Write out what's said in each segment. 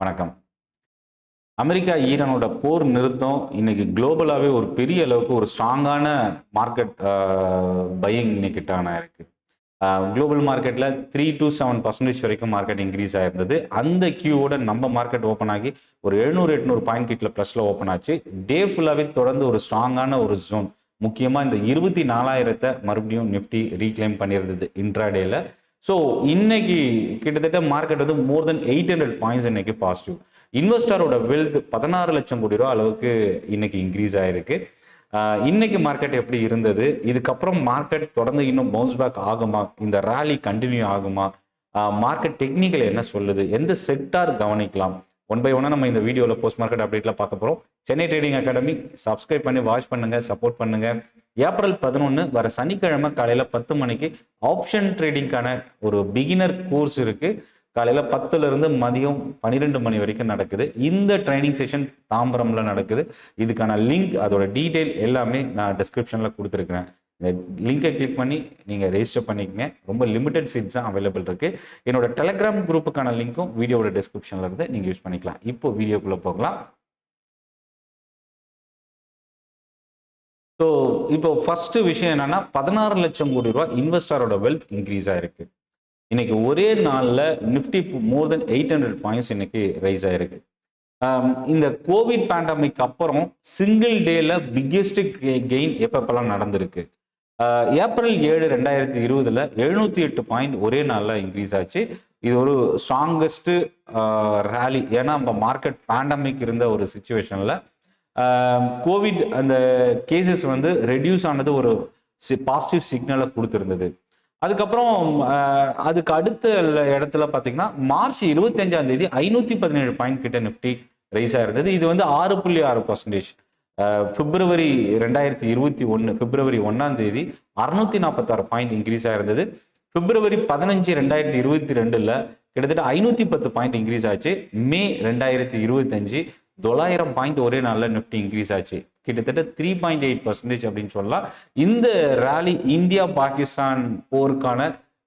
வணக்கம். அமெரிக்கா ஈரானோட போர் நிறுத்தம் இன்னைக்கு குளோபலாவே ஒரு பெரிய அளவுக்கு ஒரு ஸ்ட்ராங்கான மார்க்கெட் பையிங் இன்னைக்கிட்டான இருக்கு. குளோபல் மார்க்கெட்ல 3 to 7% வரைக்கும் மார்க்கெட் இன்க்ரீஸ் ஆயிருந்தது. அந்த கியூவோட நம்ம மார்க்கெட் ஓப்பன் ஆகி ஒரு 700-800 பாயிண்ட் கிட்ட பிளஸ்ல ஓப்பன் ஆச்சு. டே ஃபுல்லாவே தொடர்ந்து ஒரு ஸ்ட்ராங்கான ஒரு ஜோன். முக்கியமா இந்த 24,000 மறுபடியும் நிஃப்டி ரீக்ளைம் பண்ணியிருந்தது இன்ட்ராடேல. ஸோ இன்னைக்கு கிட்டத்தட்ட மார்க்கெட் வந்து மோர் தென் 800 பாயிண்ட்ஸ் இன்னைக்கு பாசிட்டிவ். இன்வெஸ்டரோட வெல்த் 16 லட்சம் கோடி ரூபா அளவுக்கு இன்னைக்கு இன்க்ரீஸ் ஆயிருக்கு. இன்னைக்கு மார்க்கெட் எப்படி இருந்தது, இதுக்கப்புறம் மார்க்கெட் தொடர்ந்து இன்னும் பவுன்ஸ் பேக் ஆகுமா, இந்த ரேலி கண்டினியூ ஆகுமா, மார்க்கெட் டெக்னிக்கல் என்ன சொல்லுது, எந்த செக்டார் கவனிக்கலாம், ஒன் பை ஒன்னா நம்ம இந்த வீடியோவில் போஸ்ட் மார்க்கெட் அப்டேட்ல பார்க்க போறோம். சென்னை ட்ரேடிங் அகாடமி சப்ஸ்கிரைப் பண்ணி வாட்ச் பண்ணுங்க, சப்போர்ட் பண்ணுங்க. ஏப்ரல் 11 வர சனிக்கிழமை காலையில 10 மணிக்கு ஆப்ஷன் ட்ரேடிங்கான ஒரு பிகினர் கோர்ஸ் இருக்கு. காலையில 10ல இருந்து மதியம் 12 மணி வரைக்கும் நடக்குது. இந்த ட்ரைனிங் செஷன் தாம்பரம்ல நடக்குது. இதுக்கான லிங்க், அதோட டீடைல் எல்லாமே நான் டிஸ்கிரிப்ஷன்ல கொடுத்துருக்கிறேன். இந்த லிங்கை கிளிக் பண்ணி நீங்க ரெஜிஸ்டர் பண்ணிக்கங்க. ரொம்ப லிமிடெட் சீட்ஸ் தான் அவைலபிள் இருக்கு. என்னோட டெலிகிராம் குரூப்புக்கான லிங்க்கும் வீடியோட டிஸ்கிரிப்ஷன்ல இருந்து நீங்க யூஸ் பண்ணிக்கலாம். இப்போ வீடியோக்குள்ள போகலாம். ஸோ இப்போ ஃபர்ஸ்ட் விஷயம் என்னன்னா 16 லட்சம் கோடி ரூபாய் இன்வெஸ்டரோட வெல்த் இன்க்ரீஸ் ஆயிருக்கு. இன்னைக்கு ஒரே நாள்ல நிஃப்டி மோர் தென் 800 பாயிண்ட்ஸ் இன்னைக்கு ரைஸ் ஆயிருக்கு. இந்த கோவிட் பேண்டமிக் அப்புறம் சிங்கிள் டேல பிக்கெஸ்ட் கெயின் எப்பப்பெல்லாம் நடந்திருக்கு. ஏப்ரல் 7 2020 708 பாயிண்ட் ஒரே நாள்ல இன்க்ரீஸ் ஆச்சு. இது ஒரு ஸ்ட்ராங்கஸ்ட் ரேலி. ஏன்னா நம்ம மார்க்கெட் பேண்டமிக் இருந்த ஒரு சுச்சுவேஷன்ல கோவிட் அந்த கேசஸ் வந்து ரெடியூஸ் ஆனது ஒரு பாசிட்டிவ் சிக்னலை கொடுத்திருந்தது. அதுக்கப்புறம் அதுக்கு அடுத்த இடத்துல பார்த்தீங்கன்னா மார்ச் 25ஆம் தேதி 517 பாயிண்ட் கிட்ட நிஃப்டி ரைஸ் ஆயிருந்தது. இது வந்து 6.6%. பிப்ரவரி 2021 பிப்ரவரி 1ஆம் தேதி 646 பாயிண்ட் இன்க்ரீஸ் ஆயிருந்தது. பிப்ரவரி 15 2022 கிட்டத்தட்ட 510 பாயிண்ட் இன்க்ரீஸ் ஆச்சு. மே 2025 900 பாயிண்ட் ஒரே நாளில் நிஃப்டி இன்க்ரீஸ் ஆச்சு. கிட்டத்தட்ட 3.8% அப்படின்னு சொல்லலாம். இந்த ரேலி இந்தியா பாகிஸ்தான் போருக்கான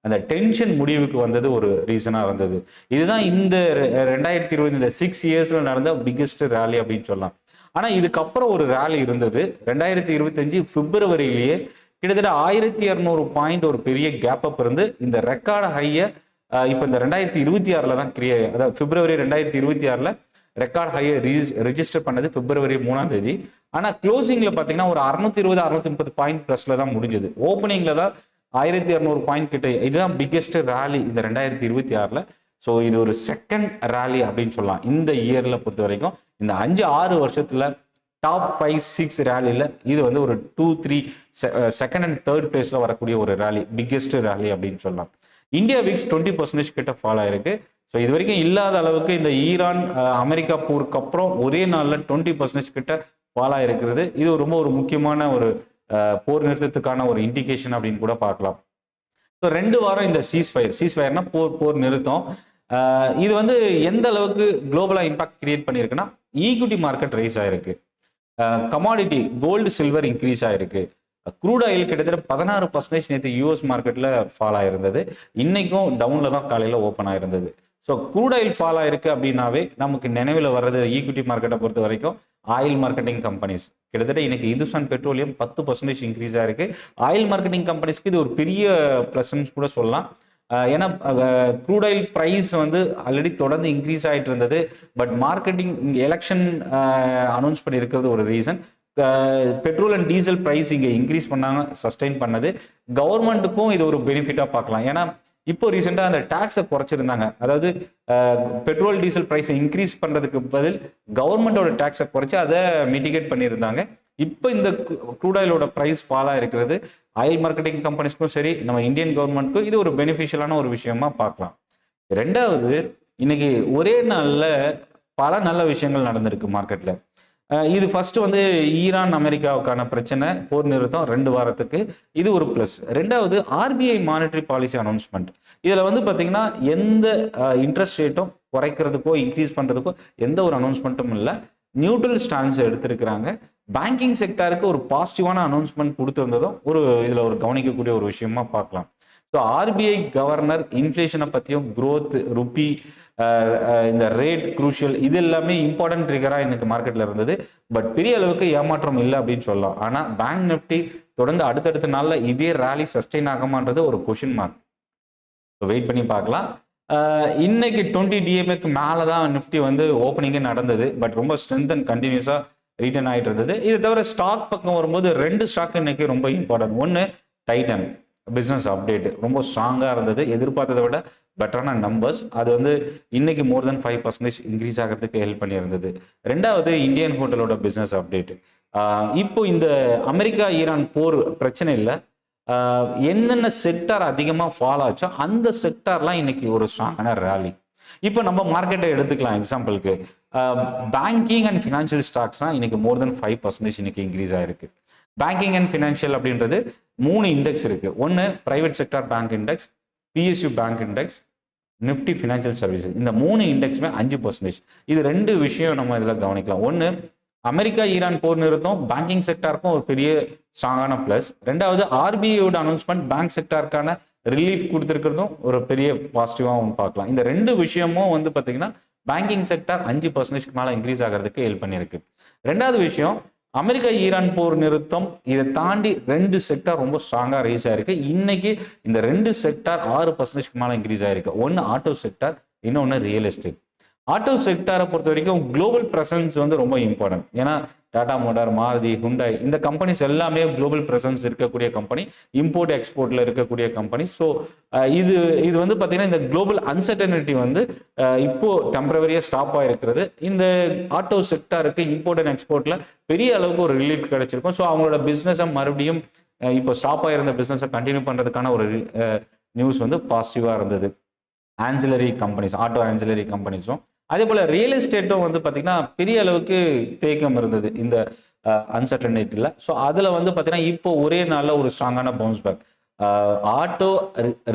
அந்த டென்ஷன் முடிவுக்கு வந்தது ஒரு ரீசனா இருந்தது. இதுதான் இந்த 2020 இந்த 6 இயர்ஸ்ல நடந்த பிக்கெஸ்ட் ரேலி அப்படின்னு சொல்லலாம். ஆனா இதுக்கப்புறம் ஒரு ரேலி இருந்தது 2025 பிப்ரவரியிலேயே. கிட்டத்தட்ட 1200 பாயிண்ட் ஒரு பெரிய கேப் அப் இருந்து இந்த ரெக்கார்டு ஹையை இப்போ இந்த 2026 தான் அதாவது பிப்ரவரி 2026 ரெக்கார்ட் ஹையை ரெஜிஸ்டர் பண்ணது பிப்ரவரி 3ஆம் தேதி. ஆனா க்ளோசிங்ல பாத்தீங்கன்னா ஒரு 620 630 பாயிண்ட் பிளஸ்ல தான் முடிஞ்சது. ஓப்பனிங்ல தான் 1200 பாயிண்ட் கிட்ட. இதுதான் பிக்கெஸ்ட் ரேலி இந்த 2026. ஸோ இது ஒரு செகண்ட் ரேலி அப்படின்னு சொல்லலாம் இந்த இயர்ல பொறுத்த வரைக்கும். இந்த 5-6 வருஷத்துல டாப் 5-6 ரேலியில இது வந்து ஒரு 2-3 செகண்ட் அண்ட் தேர்ட் பிளேஸ்ல வரக்கூடிய ஒரு ரேலி, பிக்கெஸ்ட் ரேலி அப்படின்னு சொல்லலாம். இந்தியா விக்ஸ் 20% கிட்ட ஃபாலோ ஆயிருக்கு. ஸோ இது வரைக்கும் இல்லாத அளவுக்கு இந்த ஈரான் அமெரிக்கா போருக்கு அப்புறம் ஒரே நாளில் 20% கிட்ட ஃபாலோ ஆயிருக்கிறது. இது ரொம்ப ஒரு முக்கியமான ஒரு போர் நிறுத்தத்துக்கான ஒரு இண்டிகேஷன் அப்படின்னு கூட பார்க்கலாம். ஸோ 2 வாரம் இந்த சீஸ்ஃபயர்னா போர் நிறுத்தம். இது வந்து எந்த அளவுக்கு குளோபலா இம்பாக்ட் கிரியேட் பண்ணியிருக்குன்னா ஈக்விட்டி மார்க்கெட் ரைஸ் ஆயிருக்கு, கமாடிட்டி கோல்டு சில்வர் இன்க்ரீஸ் ஆயிருக்கு, க்ரூட் ஆயில் கிட்டத்தட்ட 16% நேற்று யூஎஸ் மார்க்கெட்ல ஃபால் ஆயிருந்தது. இன்னைக்கும் டவுன்ல தான் காலையில ஓப்பன் ஆயிருந்தது. ஸோ க்ரூட் ஆயில் ஃபால் ஆயிருக்கு அப்படின்னாவே நமக்கு நினைவில் வர்றது ஈக்விட்டி மார்க்கெட்டை பொறுத்த வரைக்கும் ஆயில் மார்க்கெட்டிங் கம்பெனிஸ். கிட்டத்தட்ட இன்னைக்கு இந்துஸ்தான் பெட்ரோலியம் 10% இன்க்ரீஸ் ஆயிருக்கு. ஆயில் மார்க்கெட்டிங் கம்பெனிஸ்க்கு இது ஒரு பெரிய பிளஸ்ன்னு கூட சொல்லலாம். ஏன்னா க்ரூட் ஆயில் ப்ரைஸ் வந்து ஆல்ரெடி தொடர்ந்து இன்க்ரீஸ் ஆகிட்டு இருந்தது. பட் மார்க்கெட்டிங் இங்கே எலெக்ஷன் அனௌன்ஸ் பண்ணியிருக்கிறது ஒரு reason. Petrol and diesel price இங்கே இன்க்ரீஸ் பண்ணாங்க, சஸ்டெயின் பண்ணது. கவர்மெண்ட்டுக்கும் இது ஒரு பெனிஃபிட்டாக பார்க்கலாம். ஏன்னா இப்போ ரீசெண்டாக அந்த டாக்ஸை குறைச்சிருந்தாங்க. அதாவது பெட்ரோல் டீசல் ப்ரைஸை இன்க்ரீஸ் பண்ணுறதுக்கு பதில் கவர்மெண்டோட டாக்ஸை குறைச்சி அதை மிட்டிகேட் பண்ணியிருந்தாங்க. இப்போ இந்த க்ரூட் ஆயிலோட ப்ரைஸ் ஃபாலாக இருக்கிறது ஆயில் மார்க்கெட்டிங் கம்பெனிஸ்க்கும் சரி, நம்ம இந்தியன் கவர்மெண்ட்க்கும் இது ஒரு பெனிஃபிஷியலான ஒரு விஷயமா பார்க்கலாம். ரெண்டாவது, இன்னைக்கு ஒரே நாளில் பல நல்ல விஷயங்கள் நடந்திருக்கு மார்க்கெட்டில். இது ஃபர்ஸ்ட் வந்து ஈரான் அமெரிக்காவுக்கான பிரச்சனை, போர் நிறுத்தம் 2 வாரத்துக்கு, இது ஒரு பிளஸ். ரெண்டாவது, ஆர்பிஐ மானிட்டரி பாலிசி அனௌன்ஸ்மெண்ட். இதில் வந்து பார்த்தீங்கன்னா எந்த இன்ட்ரெஸ்ட் ரேட்டும் குறைக்கிறதுக்கோ இன்க்ரீஸ் பண்ணுறதுக்கோ எந்த ஒரு அனௌன்ஸ்மெண்ட்டும் இல்லை. நியூட்ரல் ஸ்டான்ஸ் எடுத்திருக்கிறாங்க. பேங்கிங் செக்டாருக்கு ஒரு பாசிட்டிவான அனௌன்ஸ்மெண்ட் கொடுத்துருந்ததும் இதில் ஒரு கவனிக்கக்கூடிய ஒரு விஷயமா பார்க்கலாம். ஸோ ஆர்பிஐ கவர்னர் இன்ஃப்ளேஷனை பற்றியும், க்ரோத், ருப்பி, இந்த ரேட் குரூஷியல் இது எல்லாமே இம்பார்ட்டன்ட் ட்ரிகராக இன்னைக்கு மார்க்கெட்டில் இருந்தது. பட் பெரிய அளவுக்கு ஏமாற்றம் இல்லை அப்படின்னு சொல்லலாம். ஆனால் பேங்க் நிஃப்டி தொடர்ந்து அடுத்தடுத்த நாளில் இதே ரேலி சஸ்டெயின் ஆகுமான்றது ஒரு கொஷின் மார்க். வெயிட் பண்ணி பார்க்கலாம். இன்னைக்கு 20 DMAக்கு மேலே தான் நிஃப்டி வந்து ஓப்பனிங்கே நடந்தது. பட் ரொம்ப ஸ்ட்ரென்த் அண்ட் கண்டினியூஸாக ரிட்டர்ன் ஆகிட்டு இருந்தது. இது தவிர ஸ்டாக் பக்கம் வரும்போது 2 ஸ்டாக் இன்னைக்கு ரொம்ப இம்பார்ட்டன்ட். ஒன்று டைட்டன் பிஸ்னஸ் அப்டேட் ரொம்ப ஸ்ட்ராங்காக இருந்தது, எதிர்பார்த்ததை விட பெட்டரான நம்பர்ஸ். அது வந்து இன்னைக்கு மோர் தென் 5% இன்க்ரீஸ் ஆகிறதுக்கு ஹெல்ப் பண்ணியிருந்தது. ரெண்டாவது இந்தியன் ஹோட்டலோட பிஸ்னஸ் அப்டேட். இப்போ இந்த அமெரிக்கா ஈரான் போர் பிரச்சனை இல்லை, என்னென்ன செக்டார் அதிகமாக ஃபாலோ ஆச்சோ அந்த செக்டார்லாம் இன்னைக்கு ஒரு ஸ்ட்ராங்கான ரேலி. இப்போ நம்ம மார்க்கெட்டை எடுத்துக்கலாம். எக்ஸாம்பிளுக்கு பேங்கிங் அண்ட் ஃபினான்ஷியல் ஸ்டாக்ஸ் தான் இன்னைக்கு மோர் தென் 5% இன்னைக்கு இன்க்ரீஸ் ஆயிருக்கு. பேங்கிங் அண்ட் ஃபினான்ஷியல் அப்படின்றது 3 இண்டெக்ஸ் இருக்கு. ஒன்று private sector bank index, PSU bank index, Nifty financial services. இந்த 3 இண்டெக்ஸுமே 5%. இது 2 விஷயம் நம்ம இதில் கவனிக்கலாம். ஒன்று அமெரிக்கா ஈரான் போர் நிறுத்தம் பேங்கிங் செக்டாருக்கும் ஒரு பெரிய ஸ்ட்ராங்கான பிளஸ். ரெண்டாவது RBIயோட அனௌன்ஸ்மெண்ட் பேங்க் செக்டாருக்கான ரிலீஃப் கொடுத்துருக்கிறதும் ஒரு பெரிய பாசிட்டிவாகவும் பார்க்கலாம். இந்த 2 விஷயமும் வந்து பார்த்தீங்கன்னா பேங்கிங் செக்டார் 5% மேலே இன்க்ரீஸ் ஆகிறதுக்கு ஹெல்ப் பண்ணியிருக்கு. ரெண்டாவது விஷயம் அமெரிக்கா ஈரான் போர் நிறுத்தம், இதை தாண்டி 2 செக்டார் ரொம்ப ஸ்ட்ராங்காக ரைஸ் ஆயிருக்கு. இன்னைக்கு இந்த 2 செக்டார் 6% மேலே இன்க்ரீஸ் ஆயிருக்கு. ஒன்று ஆட்டோ செக்டார், இன்னொன்று ரியல் எஸ்டேட். ஆட்டோ செக்டாரை பொறுத்த வரைக்கும் குளோபல் ப்ரெசன்ஸ் வந்து ரொம்ப இம்பார்ட்டன்ட். ஏன்னா டாடா மோட்டார், மாருதி, ஹுண்டாய் இந்த கம்பெனிஸ் எல்லாமே குளோபல் ப்ரெசன்ஸ் இருக்கக்கூடிய கம்பெனி, இம்போர்ட் எக்ஸ்போர்ட்ல இருக்கக்கூடிய கம்பெனி. ஸோ இது வந்து பார்த்தீங்கன்னா இந்த குளோபல் அன்சர்டனிட்டி வந்து இப்போ டெம்பரவரியாக ஸ்டாப் ஆகிருக்கிறது. இந்த ஆட்டோ செக்டாருக்கு இம்போர்ட் அண்ட் எக்ஸ்போர்ட்ல பெரிய அளவுக்கு ஒரு ரிலீஃப் கிடைச்சிருக்கும். ஸோ அவங்களோட பிஸ்னஸை மறுபடியும் இப்போ ஸ்டாப் ஆகிருந்த பிஸ்னஸை கண்டினியூ பண்ணுறதுக்கான ஒரு நியூஸ் வந்து பாசிட்டிவாக இருந்தது. ஆன்சிலரி கம்பெனிஸ், ஆட்டோ ஆன்சிலரி கம்பெனிஸும் அதே போல் ரியல் எஸ்டேட்டும் வந்து பார்த்திங்கன்னா பெரிய அளவுக்கு தேக்கம் இருந்தது இந்த அன்சர்டனிட்டியில். ஸோ அதில் வந்து பார்த்திங்கன்னா இப்போ ஒரே நாளில் ஒரு ஸ்ட்ராங்கான bounce back. Auto,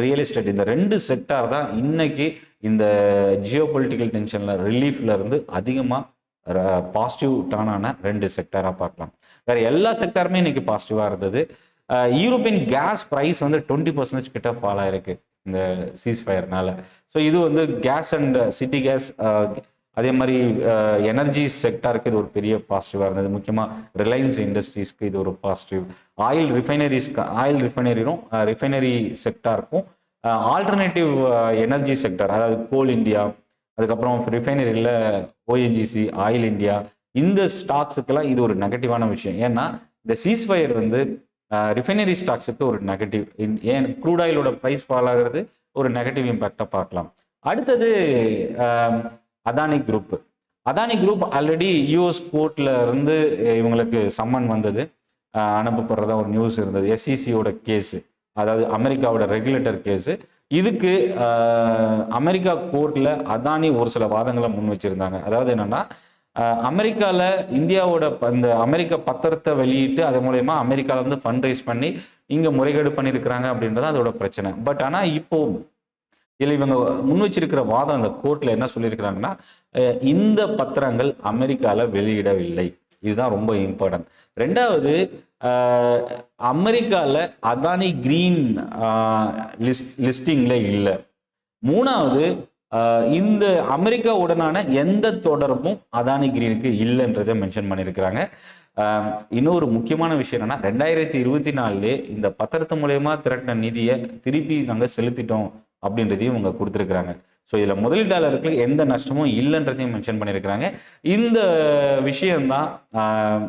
real estate இந்த 2 செக்டார் தான் இன்னைக்கு இந்த ஜியோ பொலிட்டிக்கல் டென்ஷனில் ரிலீஃப்ல இருந்து அதிகமாக பாசிட்டிவ் டர்ன் ஆன 2 செக்டாராக பார்க்கலாம். வேறு எல்லா செக்டாருமே இன்னைக்கு பாசிட்டிவாக இருந்தது. யூரோப்பியன் கேஸ் ப்ரைஸ் வந்து 20% கிட்ட ஃபால் ஆயிருக்கு இந்த சீஸ்ஃபயர்னால. ஸோ இது வந்து கேஸ் அண்ட் சிட்டி கேஸ், அதே மாதிரி எனர்ஜி செக்டாருக்கு இது ஒரு பெரிய பாசிட்டிவாக இருந்தது. முக்கியமாக ரிலையன்ஸ் இண்டஸ்ட்ரீஸ்க்கு இது ஒரு பாசிட்டிவ். ஆயில் ரிஃபைனரியும் ரிஃபைனரி செக்டாருக்கும் ஆல்டர்னேட்டிவ் எனர்ஜி செக்டார், அதாவது கோல் இந்தியா, அதுக்கப்புறம் ரிஃபைனரியில் ONGC, ஆயில் இந்தியா, இந்த ஸ்டாக்ஸுக்கெல்லாம் இது ஒரு நெகட்டிவான விஷயம். ஏன்னா இந்த சீஸ்ஃபயர் வந்து ரிஃபைனரி ஸ்டாக்ஸுக்கு ஒரு நெகட்டிவ், ஏன் க்ரூட் ஆயிலோட ப்ரைஸ் ஃபால் ஆகிறது ஒரு நெகட்டிவ் இம்பேக்டாக பார்க்கலாம். அடுத்தது Adani group. Adani group already US கோர்ட்ல இருந்து இவங்களுக்கு சம்மன் வந்தது, அனுப்பப்படுறதா ஒரு நியூஸ் இருந்தது. SECயோட கேஸு, அதாவது அமெரிக்காவோட ரெகுலேட்டர் கேஸு. இதுக்கு அமெரிக்கா கோர்ட்ல அதானி ஒரு சில வாதங்களை முன் வச்சிருந்தாங்க. அதாவது என்னன்னா, அமெரிக்காவில் இந்தியாவோட இந்த அமெரிக்க பத்திரத்தை வெளியிட்டு அது மூலயமா அமெரிக்காவில் வந்து ஃபண்ட் ரைஸ் பண்ணி இங்கே முறைகேடு பண்ணியிருக்கிறாங்க அப்படின்றது அதோட பிரச்சனை. பட் ஆனால் இப்போ இதில் இவங்க முன் வச்சிருக்கிற வாதம் அந்த கோர்ட்டில் என்ன சொல்லியிருக்கிறாங்கன்னா, இந்த பத்திரங்கள் அமெரிக்காவில் வெளியிடவில்லை. இதுதான் ரொம்ப இம்பார்ட்டன்ட். ரெண்டாவது, அமெரிக்காவில் அதானி கிரீன் லிஸ்டிங்கில் இல்லை. மூணாவது, இந்த அமெரிக்காவுடனான எந்த தொடர்பும் அதானி கிரீனுக்கு இல்லைன்றதை மென்ஷன் பண்ணியிருக்கிறாங்க. இன்னொரு முக்கியமான விஷயம் என்னன்னா, 2024 இந்த பத்திரத்து மூலயமா திரட்டின நிதியை திருப்பி நாங்கள் செலுத்திட்டோம் அப்படின்றதையும் இவங்க கொடுத்துருக்குறாங்க. ஸோ இதில் முதலீட்டாளர்களுக்கு எந்த நஷ்டமும் இல்லைன்றதையும் மென்ஷன் பண்ணியிருக்கிறாங்க. இந்த விஷயம்தான்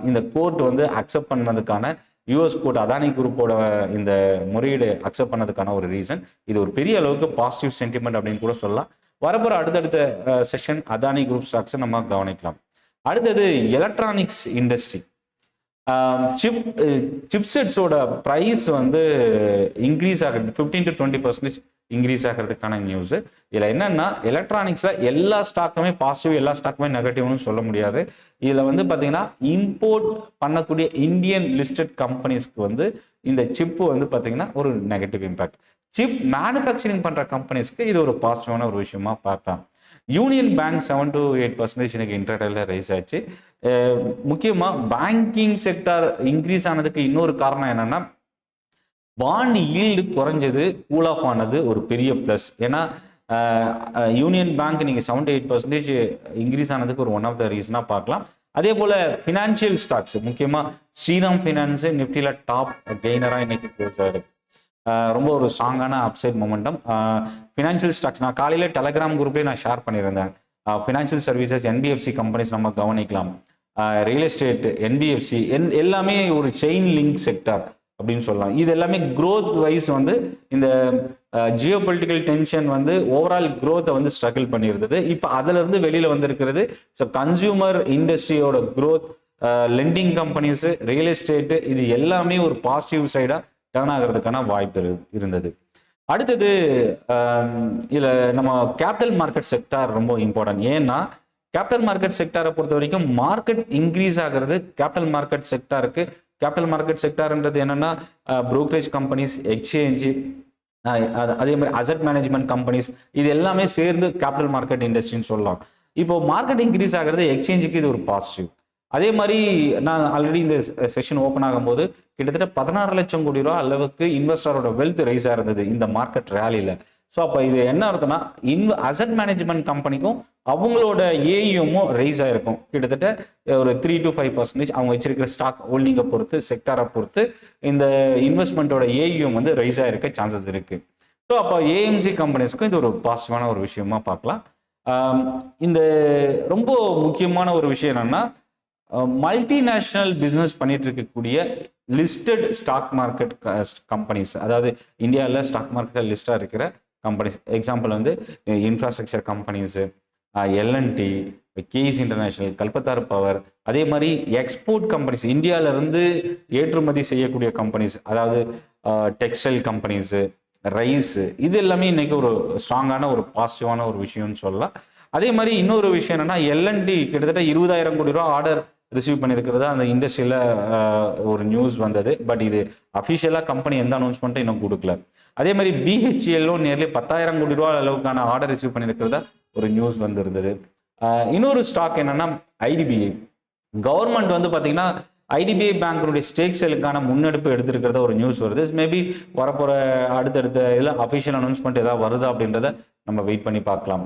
இந்த கோர்ட் வந்து அக்செப்ட் பண்ணதுக்கான, US கோர்ட் அதானி குரூப்போட இந்த முறையீடு அக்செப்ட் பண்ணதுக்கான ஒரு ரீசன். இது ஒரு பெரிய அளவுக்கு பாசிட்டிவ் சென்டிமெண்ட் அப்படின்னு கூட சொல்லலாம். வரப்போகிற அடுத்தடுத்த செஷன் அதானி குரூப் ஸ்டாக்ஸை நம்ம கவனிக்கலாம். அடுத்தது எலக்ட்ரானிக்ஸ் இண்டஸ்ட்ரி. சிப்செட்ஸோட ப்ரைஸ் வந்து இன்க்ரீஸ் ஆகிறது 15 to 20% இன்க்ரீஸ் ஆகிறதுக்கான நியூஸ். இதில் என்னன்னா, எலக்ட்ரானிக்ஸில் எல்லா ஸ்டாக்குமே பாசிட்டிவ், எல்லா ஸ்டாக்குமே நெகட்டிவ்னு சொல்ல முடியாது. இதில் வந்து பார்த்தீங்கன்னா, இம்போர்ட் பண்ணக்கூடிய இந்தியன் லிஸ்டட் கம்பெனிஸ்க்கு வந்து இந்த சிப்பு வந்து பார்த்தீங்கன்னா ஒரு நெகட்டிவ் இம்பேக்ட். சிப் மேனுஃபேக்சரிங் பண்ணுற கம்பெனிஸ்க்கு இது ஒரு பாசிட்டிவான ஒரு விஷயமா பார்க்கலாம். யூனியன் பேங்க் 7 to 8% இன்னைக்கு இன்டர்டேல ரைஸ் ஆச்சு. முக்கியமாக பேங்கிங் செக்டார் இன்க்ரீஸ் ஆனதுக்கு இன்னொரு காரணம் என்னன்னா, பாண்ட் ஈல்டு குறைஞ்சது, கூல் ஆஃப் ஆனது ஒரு பெரிய ப்ளஸ். ஏன்னா யூனியன் பேங்க் நீங்கள் 78% இன்க்ரீஸ் ஆனதுக்கு ஒரு ஒன் ஆஃப் த ரீசனாக பார்க்கலாம். அதே போல் ஃபினான்ஷியல் ஸ்டாக்ஸ் முக்கியமாக ஸ்ரீராம் ஃபினான்ஸு நிஃப்டியில் டாப் கெய்னராக இன்னைக்கு க்ளோஸ் ஆகிருக்கு. ரொம்ப ஒரு ஸ்ட்ராங்கான அப்சைட் மொமெண்டம். ஃபினான்ஷியல் ஸ்டாக்ஸ் நான் காலையில் டெலகிராம் குரூப்லேயே நான் ஷேர் பண்ணியிருந்தேன். ஃபினான்ஷியல் சர்வீசஸ் என்பிஎஃப்சி கம்பெனிஸ் நம்ம கவனிக்கலாம். ரியல் எஸ்டேட், என்பிஎஃப்சி எல்லாமே ஒரு செயின் லிங்க் செக்டார் அப்படின்னு சொல்லலாம். இது எல்லாமே க்ரோத் வைஸ் வந்து இந்த ஜியோ பொலிட்டிக்கல் டென்ஷன் வந்து ஓவரால் க்ரோத்தை வந்து ஸ்ட்ரகிள் பண்ணியிருந்தது. இப்போ அதிலிருந்து வெளியில் வந்திருக்கிறது. ஸோ கன்சியூமர் இண்டஸ்ட்ரியோட growth, lending companies, real estate இது எல்லாமே ஒரு பாசிட்டிவ் சைடாக டர்ன் ஆகிறதுக்கான வாய்ப்பு இருந்தது. அடுத்தது இதில் நம்ம கேபிட்டல் மார்க்கெட் செக்டார் ரொம்ப இம்பார்ட்டன்ட். ஏன்னா கேபிட்டல் மார்க்கெட் செக்டாரை பொறுத்த வரைக்கும் மார்க்கெட் இன்க்ரீஸ் ஆகிறது கேபிட்டல் மார்க்கெட் செக்டாருக்கு. கேபிட்டல் மார்க்கெட் செக்டார்ன்றது என்னன்னா புரோக்கரேஜ் கம்பெனிஸ், எக்ஸ்சேஞ்சு, அதே மாதிரி அசட் மேனேஜ்மெண்ட் கம்பெனிஸ், இது எல்லாமே சேர்ந்து கேபிட்டல் மார்க்கெட் இண்டஸ்ட்ரின்னு சொல்லலாம். இப்போ மார்க்கெட் இன்க்ரீஸ் ஆகிறது எக்ஸ்சேஞ்சுக்கு இது ஒரு பாசிட்டிவ். அதே மாதிரி நான் ஆல்ரெடி இந்த செஷன் ஓப்பன் ஆகும்போது கிட்டத்தட்ட 16 லட்சம் கோடி ரூபா அளவுக்கு இன்வெஸ்டரோட வெல்த் ரைஸ் ஆயிருந்தது இந்த மார்க்கெட் ரேலியில். ஸோ அப்போ இது என்ன அர்த்தம்னா அசட் மேனேஜ்மெண்ட் கம்பெனிக்கும் அவங்களோட ஏஇஎம்மும் ரைஸ் ஆயிருக்கும். கிட்டத்தட்ட ஒரு 3 to 5% அவங்க வச்சிருக்கிற ஸ்டாக் ஹோல்டிங்கை பொறுத்து, செக்டாரை பொறுத்து இந்த இன்வெஸ்ட்மெண்ட்டோட ஏஇஎம் வந்து ரைஸ் ஆயிருக்க சான்சஸ் இருக்கு. ஸோ அப்போ ஏஎம்சி கம்பெனிஸ்க்கும் இது ஒரு பாசிட்டிவான ஒரு விஷயமா பார்க்கலாம். இந்த ரொம்ப முக்கியமான ஒரு விஷயம் என்னன்னா மல்டிநேஷனல் பிஸ்னஸ் பண்ணிட்டு இருக்கக்கூடிய லிஸ்டட் ஸ்டாக் மார்க்கெட் கம்பெனிஸ், அதாவது இந்தியாவில் ஸ்டாக் மார்க்கெட்டில் லிஸ்டாக இருக்கிற கம்பெனிஸ். எக்ஸாம்பிள் வந்து infrastructure companies, L and T, gas international, Kalpataru power, அதே மாதிரி எக்ஸ்போர்ட் கம்பெனிஸ், இந்தியாவிலேருந்து ஏற்றுமதி செய்யக்கூடிய கம்பெனிஸ், அதாவது டெக்ஸ்டைல் கம்பெனிஸு, ரைஸு, இது எல்லாமே இன்னைக்கு ஒரு ஸ்ட்ராங்கான ஒரு பாசிட்டிவான ஒரு விஷயம்னு சொல்லலாம். அதே மாதிரி இன்னொரு விஷயம் என்னன்னா எல்என்டி கிட்டத்தட்ட 20,000 கோடி ரூபா ஆர்டர் ரிசீவ் பண்ணியிருக்கிறதா அந்த இண்டஸ்ட்ரியில் ஒரு நியூஸ் வந்தது. பட் இது அஃபிஷியலாக கம்பெனி எந்த அனௌன்ஸ்மெண்ட்டும் இன்னும் கொடுக்கல. அதே மாதிரி பிஹெச்இஎல்லும் நியர்லி 10,000 கோடி ரூபா அளவுக்கான ஆர்டர் ரிசீவ் பண்ணியிருக்கிறதா ஒரு நியூஸ் வந்திருந்தது. இன்னொரு ஸ்டாக் என்னன்னா ஐடிபிஐ. கவர்மெண்ட் வந்து பார்த்தீங்கன்னா ஐடிபிஐ பேங்கினுடைய ஸ்டேக் சேலுக்கான முன்னெடுப்பு எடுத்திருக்கிறத ஒரு நியூஸ் வருது. மேபி வரப்போகிற அடுத்தடுத்த இதில் அஃபிஷியல் அனௌன்ஸ்மெண்ட் ஏதாவது வருதா அப்படின்றத நம்ம வெயிட் பண்ணி பார்க்கலாம்.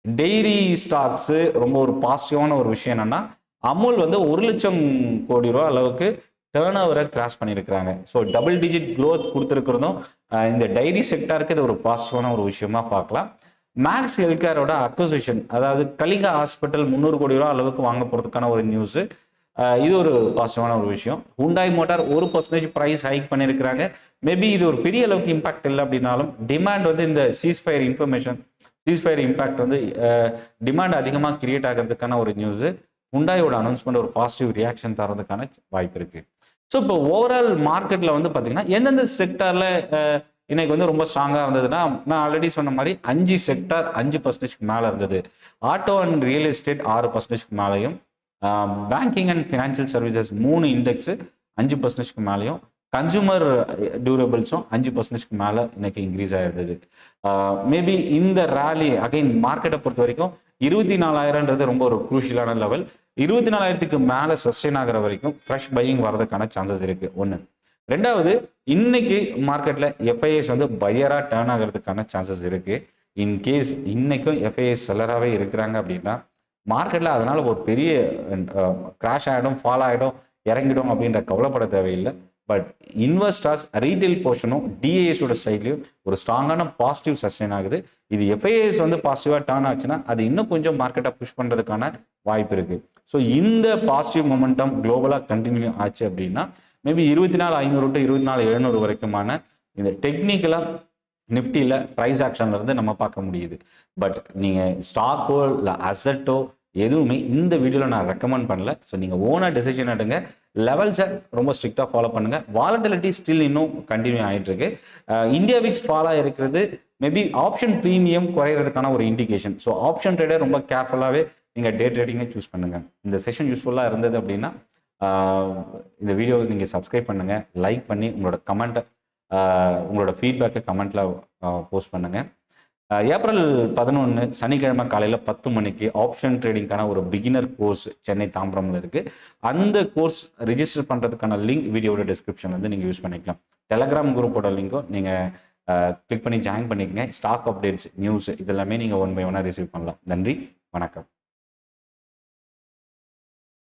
டெய்ரி ஸ்டாக்ஸு ரொம்ப ஒரு பாசிட்டிவான ஒரு விஷயம் என்னன்னா அமுல் வந்து 1 லட்சம் கோடி ரூபா அளவுக்கு டேர்ன் ஓவரை கிராஸ் பண்ணியிருக்கிறாங்க. ஸோ டபுள் டிஜிட் க்ரோத் கொடுத்துருக்கிறதும் இந்த டைரி செக்டாருக்கு இது ஒரு பாசிட்டிவான ஒரு விஷயமா பார்க்கலாம். மேக்ஸ் ஹெல்த்கேரோட அக்விசிஷன், அதாவது கலிங்கா ஹாஸ்பிட்டல் 300 கோடி ரூபா அளவுக்கு வாங்க போகிறதுக்கான ஒரு நியூஸு, இது ஒரு பாசிட்டிவான ஒரு விஷயம். ஹுண்டாய் மோட்டார் 1% ப்ரைஸ் ஹைக் பண்ணியிருக்கிறாங்க. மேபி இது ஒரு பெரிய அளவுக்கு இம்பாக்ட் இல்லை அப்படின்னாலும் டிமாண்ட் வந்து இந்த சீஸ்ஃபயர் இம்பாக்ட் வந்து டிமாண்ட் அதிகமாக கிரியேட் ஆகிறதுக்கான ஒரு நியூஸு. ஹுண்டாயோட அனௌன்ஸ்மெண்ட் ஒரு பாசிட்டிவ் ரியாக்ஷன் தரதுக்கான வாய்ப்பு இருக்கு. ஸோ இப்போ ஓவரால் மார்க்கெட்டில் வந்து பார்த்தீங்கன்னா எந்தெந்த செக்டாரில் இன்னைக்கு வந்து ரொம்ப ஸ்ட்ராங்காக இருந்ததுன்னா நான் ஆல்ரெடி சொன்ன மாதிரி 5 செக்டார் 5% மேலே இருந்தது. ஆட்டோ அண்ட் ரியல் எஸ்டேட் 6% மேலேயும், banking and financial services 3 index 5% மேலேயும், கன்சூமர் டியூரபிள்ஸும் 5% மேலே இன்னைக்கு இன்க்ரீஸ் ஆகிருந்தது. மேபி இந்த ரேலி அகைன் மார்க்கெட்டை பொறுத்த வரைக்கும் 24,000ன்றது ரொம்ப ஒரு குரூஷியலான லெவல். 24,000க்கு மேலே சஸ்டெயின் ஆகிற வரைக்கும் ஃப்ரெஷ் பையிங் வரதுக்கான சான்சஸ் இருக்கு. ஒன்று. ரெண்டாவது, இன்னைக்கு மார்க்கெட்டில் எஃப்ஐஎஸ் வந்து பையராக டேர்ன் ஆகிறதுக்கான சான்சஸ் இருக்கு. இன்கேஸ் இன்னைக்கும் எஃப்ஐஎஸ் செல்லராகவே இருக்கிறாங்க அப்படின்னா மார்க்கெட்டில் அதனால ஒரு பெரிய கிராஷ் ஆகிடும், ஃபால் ஆகிடும், இறங்கிடும் அப்படின்ற கவலைப்பட தேவையில்லை. பட் இன்வெஸ்டர்ஸ் ரீட்டைல் போர்ஷனும் டிஏஎஸோட சைட்லையும் ஒரு ஸ்ட்ராங்கான பாசிட்டிவ் சஸ்டெயின் ஆகுது. இது எஃப்ஐஎஸ் வந்து பாசிட்டிவாக டர்ன் ஆச்சுன்னா அது இன்னும் கொஞ்சம் மார்க்கெட்டை புஷ் பண்ணுறதுக்கான வாய்ப்பு இருக்கு. ஸோ இந்த பாசிட்டிவ் மொமெண்டம் குளோபலாக கண்டினியூ ஆச்சு அப்படின்னா மேபி 24,500 to 24,700 வரைக்குமான இந்த டெக்னிக்கலாக நிஃப்டியில் ப்ரைஸ் ஆக்ஷன்ல இருந்து நம்ம பார்க்க முடியுது. பட் நீங்கள் ஸ்டாக்கோ இல்லை அசட்டோ எதுவுமே இந்த வீடியோவில் நான் ரெக்கமெண்ட் பண்ணல. ஸோ நீங்கள் ஓனாக டெசிஷன் எடுங்க. லெவல்ஸை ரொம்ப ஸ்ட்ரிக்டாக ஃபாலோ பண்ணுங்கள். வாலட்டிலிட்டி ஸ்டில் இன்னும் கண்டினியூ ஆகிட்டு இருக்கு. இந்தியா விக்ஸ் ஃபாலாக இருக்கிறது மேபி ஆப்ஷன் ப்ரீமியம் குறையிறதுக்கான ஒரு இண்டிகேஷன். ஸோ ஆப்ஷன் ட்ரேடர் ரொம்ப கேர்ஃபுல்லாகவே நீங்கள் டே ட்ரேடிங்கை சூஸ் பண்ணுங்கள். இந்த செஷன் யூஸ்ஃபுல்லாக இருந்தது அப்படின்னா இந்த வீடியோவை நீங்கள் சப்ஸ்கிரைப் பண்ணுங்கள், லைக் பண்ணி உங்களோட கமெண்ட்டை உங்களோட ஃபீட்பேக்கை கமெண்ட்டில் போஸ்ட் பண்ணுங்கள். ஏப்ரல் 11 சனிக்கிழமை காலையில் 10 மணிக்கு ஆப்ஷன் ட்ரேடிங்கான ஒரு பிகினர் கோர்ஸ் சென்னை தாம்பரமில் இருக்குது. அந்த கோர்ஸ் ரிஜிஸ்டர் பண்ணுறதுக்கான லிங்க் வீடியோட டிஸ்கிரிப்ஷன் வந்து நீங்கள் யூஸ் பண்ணிக்கலாம். டெலகிராம் குரூப்போட லிங்க்கும் நீங்கள் கிளிக் பண்ணி ஜாயின் பண்ணிக்கங்க. ஸ்டாக் அப்டேட்ஸ், நியூஸ் இதெல்லாமே நீங்கள் ஒன் பை ஒன்னாக ரிசீவ் பண்ணலாம். நன்றி, வணக்கம்.